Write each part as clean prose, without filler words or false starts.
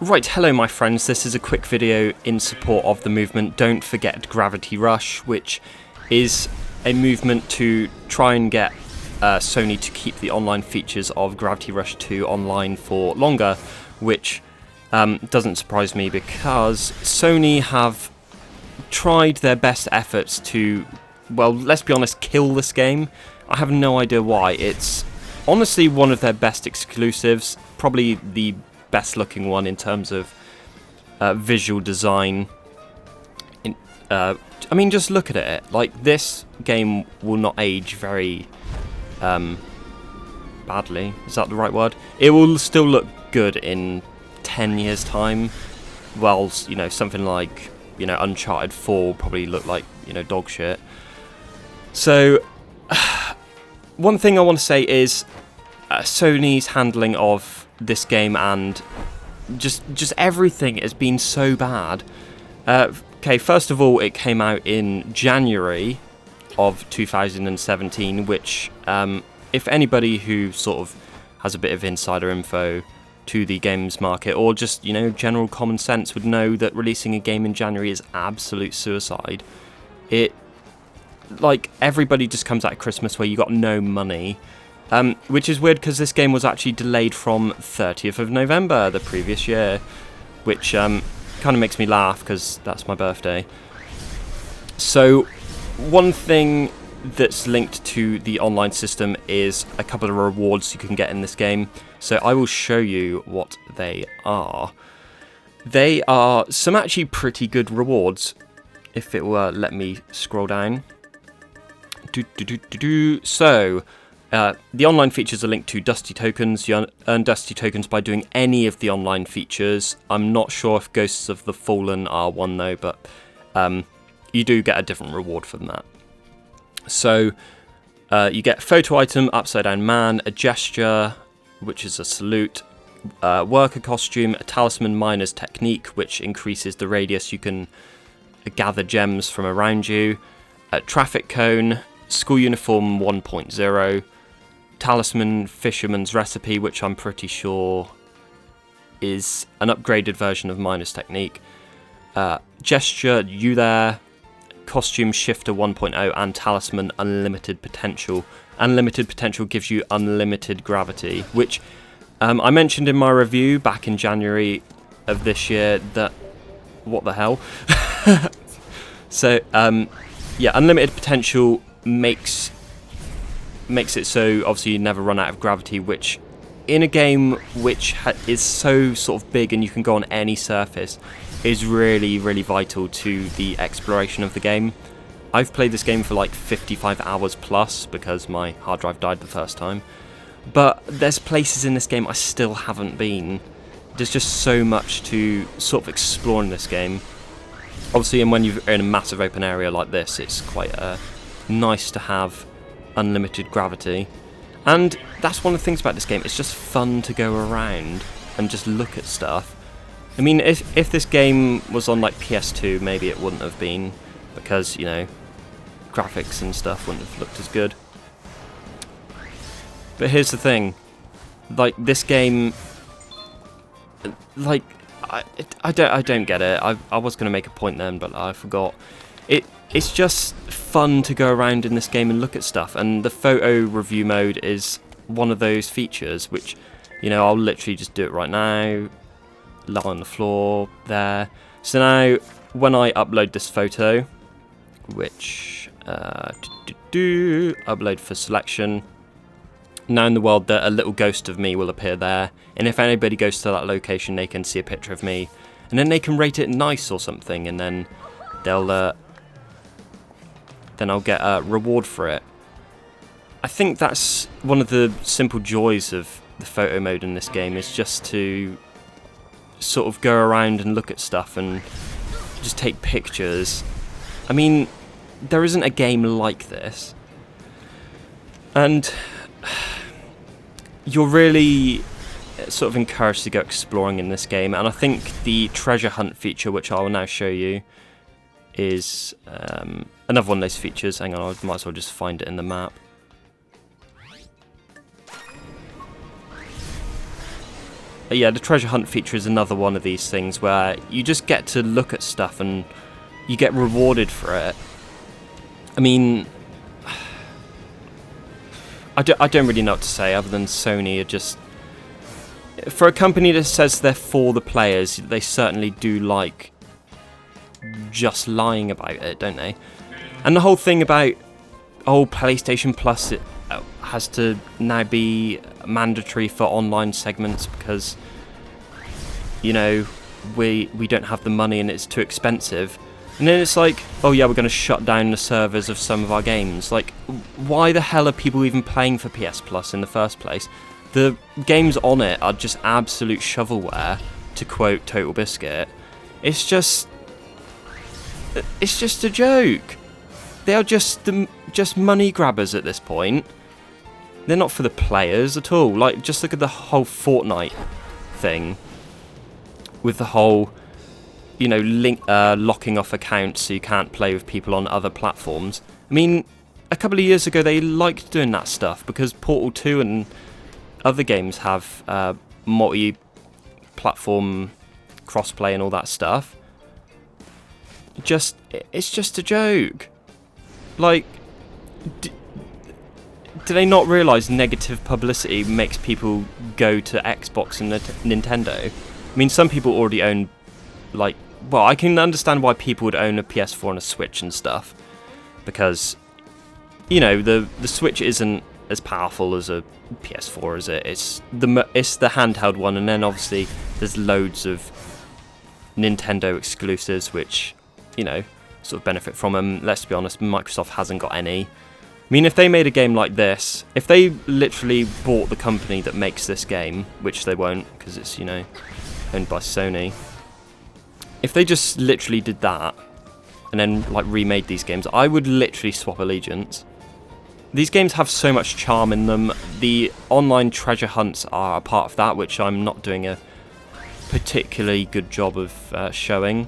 Right, hello my friends, this is a quick video in support of the movement Don't Forget Gravity Rush, which is a movement to try and get Sony to keep the online features of Gravity Rush 2 online for longer, which doesn't surprise me because Sony have tried their best efforts to, well, let's be honest, kill this game. I have no idea why. It's honestly one of their best exclusives, probably the best looking one in terms of visual design. I mean, just look at it. Like, this game will not age very badly. Is that the right word? It will still look good in 10 years time. Well, you know, something like, you know, Uncharted 4 will probably look like, you know, dog shit. So one thing I want to say is Sony's handling of this game and just everything has been so bad. Okay, first of all, it came out in January of 2017, which if anybody who sort of has a bit of insider info to the games market or just, you know, general common sense would know that releasing a game in January is absolute suicide. It, like, everybody just comes out of Christmas where you got no money. Which is weird because this game was actually delayed from 30th of November the previous year, which kind of makes me laugh because that's my birthday. So one thing that's linked to the online system is a couple of rewards you can get in this game. So I will show you what they are. They are some actually pretty good rewards, if it were let me scroll down. So the online features are linked to Dusty Tokens. You earn Dusty Tokens by doing any of the online features. I'm not sure if Ghosts of the Fallen are one though, but you do get a different reward from that. So you get a photo item, Upside Down Man, a gesture, which is a salute, worker costume, a talisman miner's technique, which increases the radius you can gather gems from around you, a traffic cone, school uniform 1.0, talisman fisherman's recipe, which I'm pretty sure is an upgraded version of miner's technique, gesture you there, costume shifter 1.0, and talisman unlimited potential. Unlimited potential gives you unlimited gravity, which I mentioned in my review back in January of this year that, what the hell? So yeah, unlimited potential makes it so obviously you never run out of gravity, which in a game which is so sort of big and you can go on any surface is really vital to the exploration of the game. I've played this game for like 55 hours plus because my hard drive died the first time, but there's places in this game I still haven't been. There's just so much to sort of explore in this game. Obviously, and when you're in a massive open area like this, it's quite nice to have unlimited gravity. And that's one of the things about this game, it's just fun to go around and just look at stuff. I mean, if this game was on like PS2, maybe it wouldn't have been, because, you know, graphics and stuff wouldn't have looked as good. But here's the thing, like, this game, like, I don't get it. I was going to make a point then, but I forgot. It's just fun to go around in this game and look at stuff, and the photo review mode is one of those features which, you know, I'll literally just do it right now, lie on the floor there. So now when I upload this photo, which upload for selection, now in the world that a little ghost of me will appear there, and if anybody goes to that location they can see a picture of me, and then they can rate it nice or something, and then they'll then I'll get a reward for it. I think that's one of the simple joys of the photo mode in this game, is just to sort of go around and look at stuff and just take pictures. I mean, there isn't a game like this, and you're really sort of encouraged to go exploring in this game. And I think the treasure hunt feature, which I will now show you, is another one of those features. Hang on, I might as well just find it in the map. yeah, the treasure hunt feature is another one of these things where you just get to look at stuff and you get rewarded for it. I mean, I don't really know what to say other than Sony are just... For a company that says they're for the players, they certainly do like just lying about it, don't they? And the whole thing about, oh, PlayStation Plus, it has to now be mandatory for online segments because, you know, we don't have the money and it's too expensive. And then it's like, oh yeah, we're going to shut down the servers of some of our games. Like, why the hell are people even playing for PS Plus in the first place? The games on it are just absolute shovelware, to quote Total Biscuit. It's just a joke. They are just money grabbers at this point. They're not for the players at all. Like, just look at the whole Fortnite thing with the whole, you know, locking off accounts so you can't play with people on other platforms. I mean, a couple of years ago they liked doing that stuff because Portal 2 and other games have multi-platform crossplay and all that stuff. It's just a joke. Like, do they not realise negative publicity makes people go to Xbox and Nintendo? I mean, some people already own, like, well, I can understand why people would own a PS4 and a Switch and stuff, because, you know, the Switch isn't as powerful as a PS4, is it? It's the handheld one, and then obviously there's loads of Nintendo exclusives which, you know, sort of benefit from them. Let's be honest, Microsoft hasn't got any. I mean, if they made a game like this, if they literally bought the company that makes this game, which they won't because it's, you know, owned by Sony, if they just literally did that and then like remade these games, I would literally swap Allegiance. These games have so much charm in them. The online treasure hunts are a part of that, which I'm not doing a particularly good job of showing,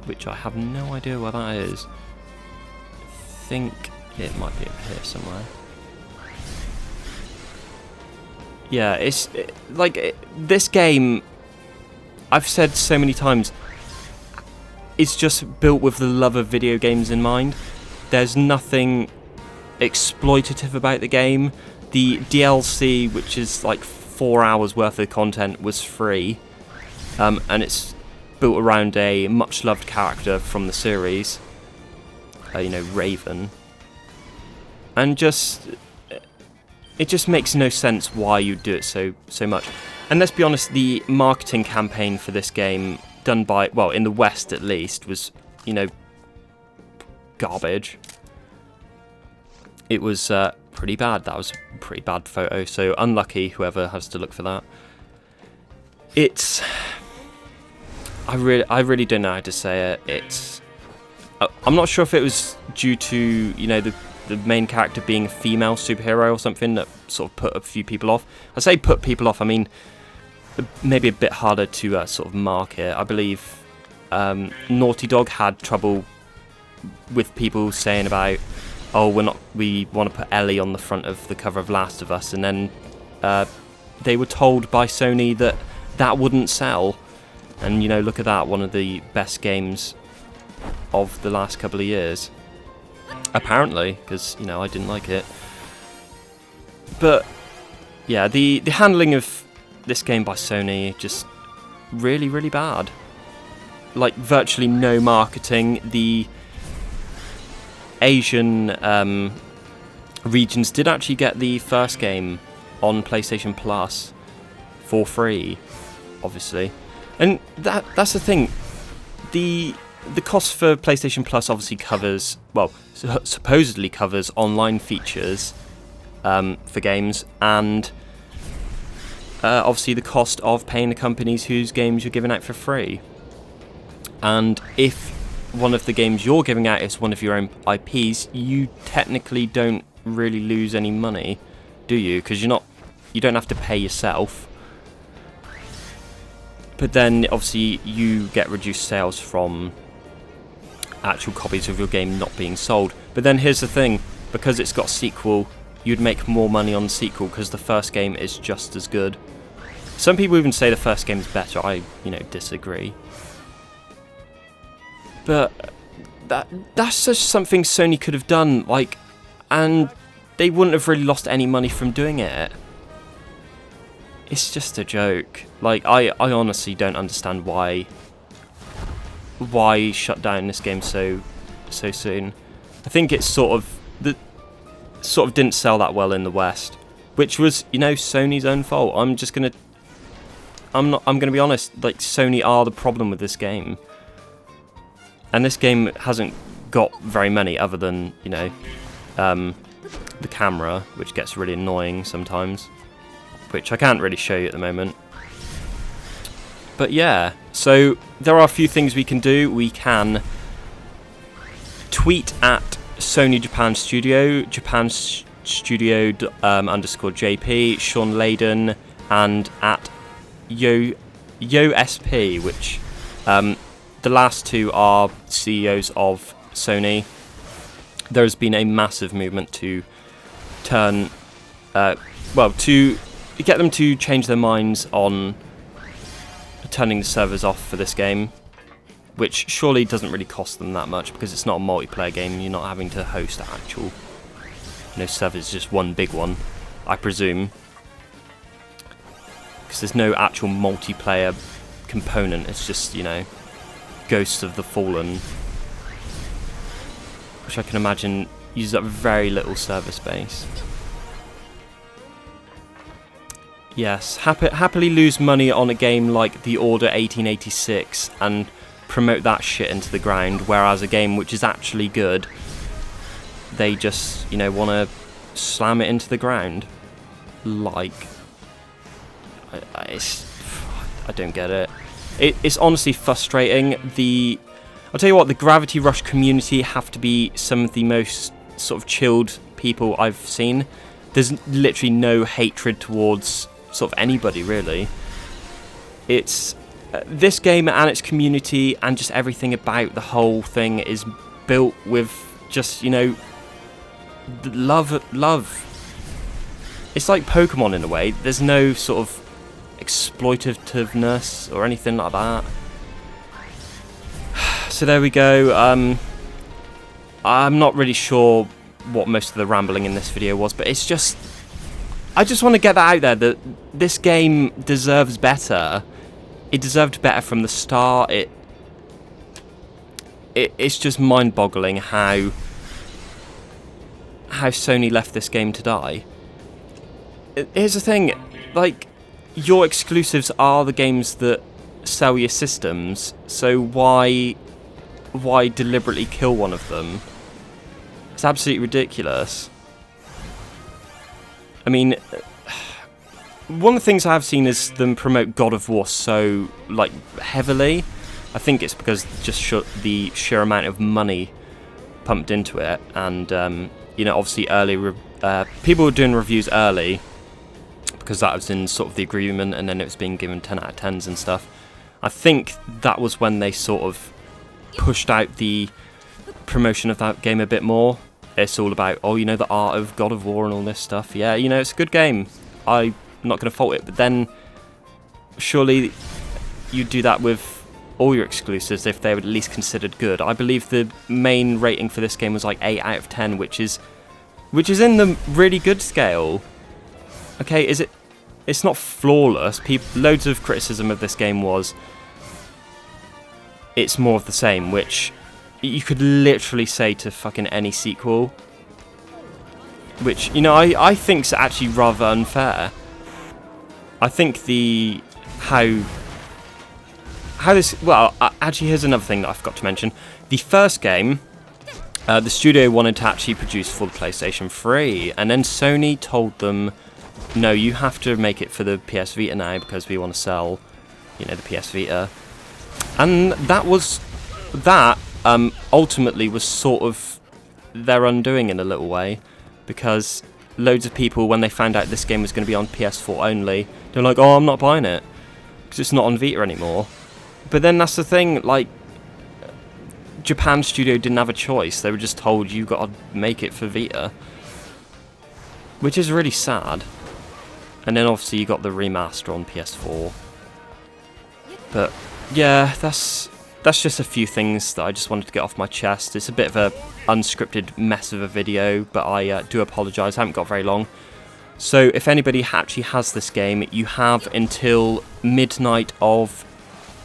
which I have no idea where that is. I think it might be up here somewhere. Yeah, it's this game, I've said so many times, it's just built with the love of video games in mind. There's nothing exploitative about the game. The DLC, which is like 4 hours worth of content, was free, and it's built around a much loved character from the series, you know, Raven, and it just makes no sense why you do it so much. And let's be honest, the marketing campaign for this game, done by, well, in the West at least, was, you know, garbage. It was pretty bad. That was a pretty bad photo, so unlucky whoever has to look for that. It's... I really don't know how to say it. It's... I'm not sure if it was due to, you know, the main character being a female superhero or something that sort of put a few people off. I say put people off, I mean maybe a bit harder to sort of market. I believe Naughty Dog had trouble with people saying about, oh, we want to put Ellie on the front of the cover of Last of Us, and then they were told by Sony that that wouldn't sell. And, you know, look at that, one of the best games of the last couple of years. Apparently, because, you know, I didn't like it. But, yeah, the handling of this game by Sony, just really, really bad. Like, virtually no marketing. The Asian regions did actually get the first game on PlayStation Plus for free, obviously. And that's the thing. The cost for PlayStation Plus obviously covers, well, supposedly covers online features for games, and obviously the cost of paying the companies whose games you're giving out for free. And if one of the games you're giving out is one of your own IPs, you technically don't really lose any money, do you? Because you don't have to pay yourself. But then obviously you get reduced sales from actual copies of your game not being sold. But then here's the thing, because it's got a sequel, you'd make more money on the sequel because the first game is just as good. Some people even say the first game is better. I, disagree. But that's just something Sony could have done, like, and they wouldn't have really lost any money from doing it. It's just a joke. Like, I honestly don't understand why shut down this game so soon. I think it's sort of didn't sell that well in the West, which was, Sony's own fault. I'm gonna be honest, like, Sony are the problem with this game. And this game hasn't got very many other than, the camera, which gets really annoying sometimes, which I can't really show you at the moment. But yeah, so there are a few things we can do. We can tweet at Sony Japan Studio, _JP, Sean Layden, and at YoSP, which the last two are CEOs of Sony. There's been a massive movement to to get them to change their minds on turning the servers off for this game, which surely doesn't really cost them that much because it's not a multiplayer game. You're not having to host actual servers, it's just one big one, I presume, because there's no actual multiplayer component. It's just, Ghosts of the Fallen, which I can imagine uses up very little server space. Yes, happily lose money on a game like The Order 1886 and promote that shit into the ground, whereas a game which is actually good, they just, want to slam it into the ground. Like, I don't get it. It's honestly frustrating. I'll tell you what, the Gravity Rush community have to be some of the most sort of chilled people I've seen. There's literally no hatred towards sort of anybody, really. It's this game and its community and just everything about the whole thing is built with just, love. It's like Pokemon in a way. There's no sort of exploitativeness or anything like that. So there we go. I'm not really sure what most of the rambling in this video was, but it's just, I just want to get that out there, that this game deserves better. It deserved better from the start. It's just mind-boggling how Sony left this game to die. Here's the thing, like, your exclusives are the games that sell your systems, so why deliberately kill one of them? It's absolutely ridiculous. I mean, one of the things I have seen is them promote God of War so, like, heavily. I think it's because just the sheer amount of money pumped into it, and obviously people were doing reviews early because that was in sort of the agreement, and then it was being given 10 out of 10s and stuff. I think that was when they sort of pushed out the promotion of that game a bit more. It's all about, the art of God of War and all this stuff. Yeah, it's a good game. I'm not going to fault it, but then surely you'd do that with all your exclusives if they were at least considered good. I believe the main rating for this game was like 8 out of 10, which is in the really good scale. Okay, it's not flawless. Loads of criticism of this game was it's more of the same, which you could literally say to fucking any sequel. Which, I think's actually rather unfair. I think actually, here's another thing that I forgot to mention. The first game, the studio wanted to actually produce for the PlayStation 3, and then Sony told them, no, you have to make it for the PS Vita now because we want to sell, the PS Vita. And that ultimately was sort of their undoing in a little way, because loads of people, when they found out this game was going to be on PS4 only, they're like, oh, I'm not buying it because it's not on Vita anymore. But then that's the thing, like, Japan Studio didn't have a choice. They were just told, you've got to make it for Vita, which is really sad. And then obviously you got the remaster on PS4. But yeah, that's just a few things that I just wanted to get off my chest. It's a bit of a unscripted mess of a video, but I do apologise, I haven't got very long. So if anybody actually has this game, you have until midnight of,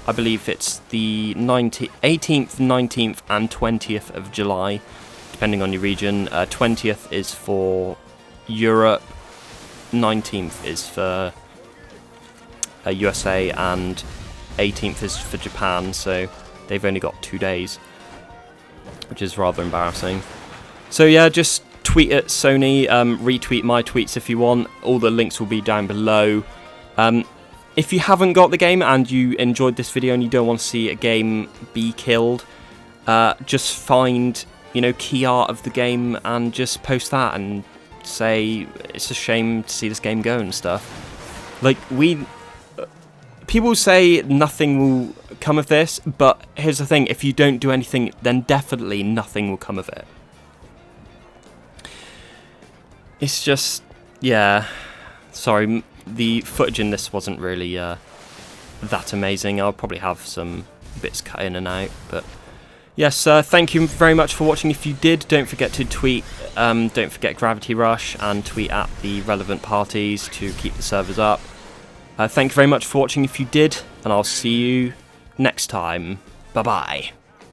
I believe it's the 18th, 19th and 20th of July, depending on your region. 20th is for Europe, 19th is for USA, and 18th is for Japan, so they've only got 2 days, which is rather embarrassing. So yeah, just tweet at Sony, retweet my tweets if you want. All the links will be down below. If you haven't got the game and you enjoyed this video and you don't want to see a game be killed, just find, you know, key art of the game and just post that and say it's a shame to see this game go and stuff. Like, people say nothing will come of this, but here's the thing, if you don't do anything, then definitely nothing will come of it. It's just, yeah, sorry, the footage in this wasn't really that amazing. I'll probably have some bits cut in and out, but yes, thank you very much for watching. If you did, don't forget to tweet, don't forget Gravity Rush, and tweet at the relevant parties to keep the servers up. Thank you very much for watching if you did, and I'll see you next time. Bye-bye.